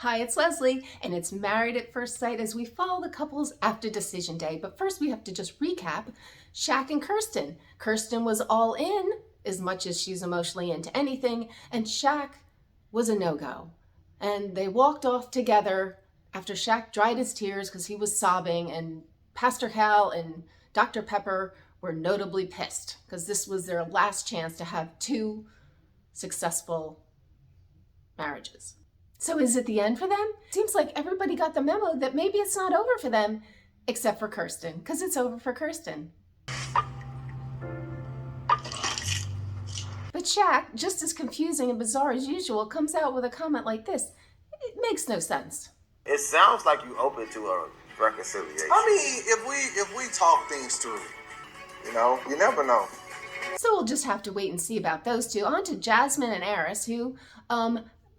Hi, it's Leslie, and it's Married at First Sight as we follow the couples after decision day. But first, we have to just recap Shaq and Kirsten. Kirsten was all in, as much as she's emotionally into anything, and Shaq was a no-go. And they walked off together after Shaq dried his tears because he was sobbing, and Pastor Hal and Dr. Pepper were notably pissed because this was their last chance to have two successful marriages. So is it the end for them? Seems like everybody got the memo that maybe it's not over for them, except for Kirsten, because it's over for Kirsten. But Shaq, just as confusing and bizarre as usual, comes out with a comment like this. It makes no sense. It sounds like you open to a reconciliation. I mean, if we talk things through, you never know. So we'll just have to wait and see about those two. On to Jasmine and Eris, who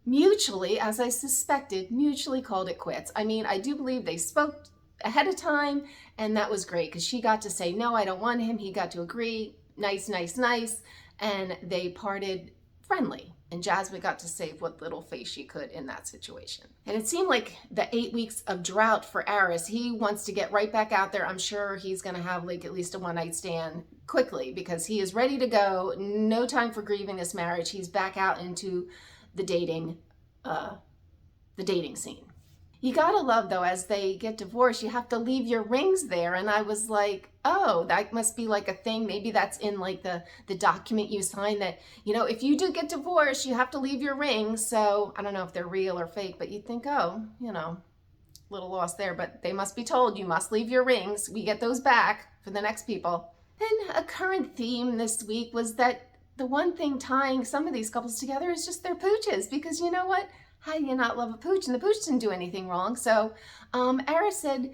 mutually, as I suspected, mutually called it quits. I mean, I do believe they spoke ahead of time, and that was great because she got to say, no, I don't want him. He got to agree, nice, and they parted friendly. And Jasmine got to save what little face she could in that situation. And it seemed like the 8 weeks of drought for Eris, he wants to get right back out there. I'm sure he's going to have like at least a one-night stand quickly because he is ready to go. No time for grieving this marriage. He's back out into the dating scene. You gotta love, though, as they get divorced, you have to leave your rings there. And I was like, oh, that must be like a thing. Maybe that's in like the document you sign that, if you do get divorced, you have to leave your rings. So I don't know if they're real or fake, but you'd think, oh, little lost there. But they must be told you must leave your rings. We get those back for the next people. Then a current theme this week was that the one thing tying some of these couples together is just their pooches. Because you know what? How do you not love a pooch? And the pooch didn't do anything wrong. So Eris said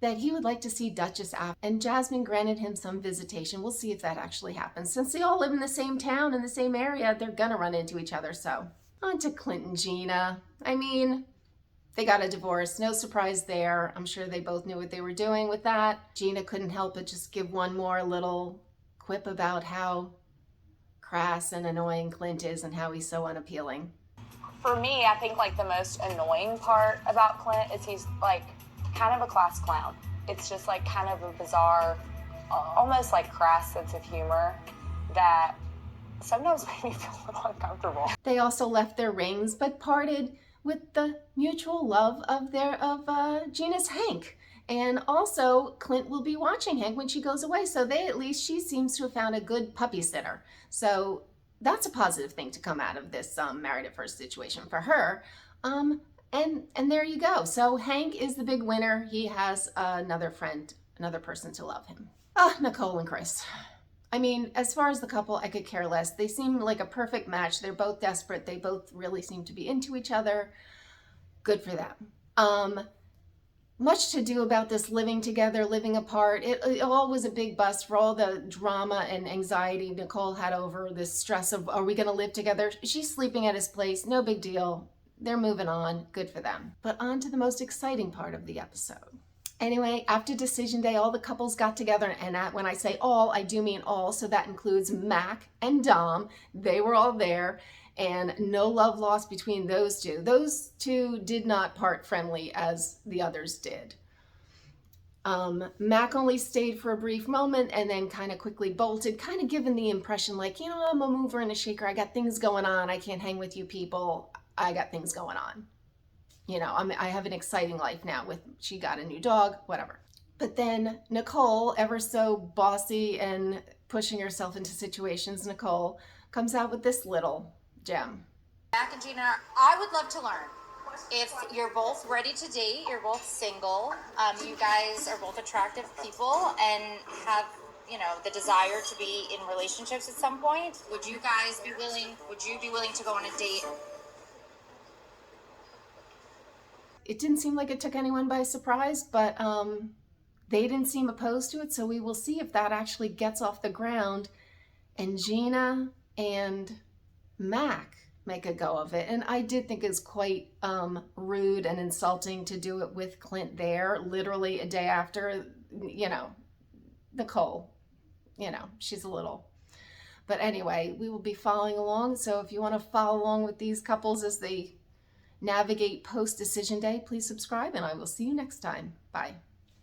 that he would like to see Duchess out. And Jasmine granted him some visitation. We'll see if that actually happens. Since they all live in the same town, in the same area, they're going to run into each other. So on to Clint and Gina. I mean, they got a divorce. No surprise there. I'm sure they both knew what they were doing with that. Gina couldn't help but just give one more little quip about how crass and annoying Clint is and how he's so unappealing. For me, I think like the most annoying part about Clint is he's like kind of a class clown. It's just like kind of a bizarre, almost like crass sense of humor that sometimes made me feel a little uncomfortable. They also left their rings, but parted with the mutual love of Gina's Hank. And also, Clint will be watching Hank when she goes away. So she seems to have found a good puppy sitter. So that's a positive thing to come out of this Married at First situation for her. And there you go. So Hank is the big winner. He has another friend, another person to love him. Nicole and Chris. I mean, as far as the couple, I could care less. They seem like a perfect match. They're both desperate. They both really seem to be into each other. Good for them. Much to do about this living together, living apart. It all was a big bust for all the drama and anxiety Nicole had over this stress of, are we going to live together? She's sleeping at his place. No big deal. They're moving on. Good for them. But on to the most exciting part of the episode. Anyway, after decision day, all the couples got together. And when I say all, I do mean all. So that includes Mac and Dom. They were all there. And no love lost between those two. Those two did not part friendly as the others did. Mac only stayed for a brief moment and then kind of quickly bolted, kind of giving the impression like, I'm a mover and a shaker. I got things going on. I can't hang with you people. I got things going on. I have an exciting life now she got a new dog, whatever. But then Nicole, ever so bossy and pushing herself into situations, Nicole comes out with this little gem. Shaq and Gina, I would love to learn if you're both ready to date, you're both single, you guys are both attractive people and have, the desire to be in relationships at some point. Would you be willing to go on a date? It didn't seem like it took anyone by surprise, but they didn't seem opposed to it. So we will see if that actually gets off the ground and Gina and Mac make a go of it. And I did think it's quite rude and insulting to do it with Clint there, literally a day after, Nicole, she's a little. But anyway, we will be following along. So if you want to follow along with these couples as they navigate post-decision day, please subscribe, and I will see you next time. Bye.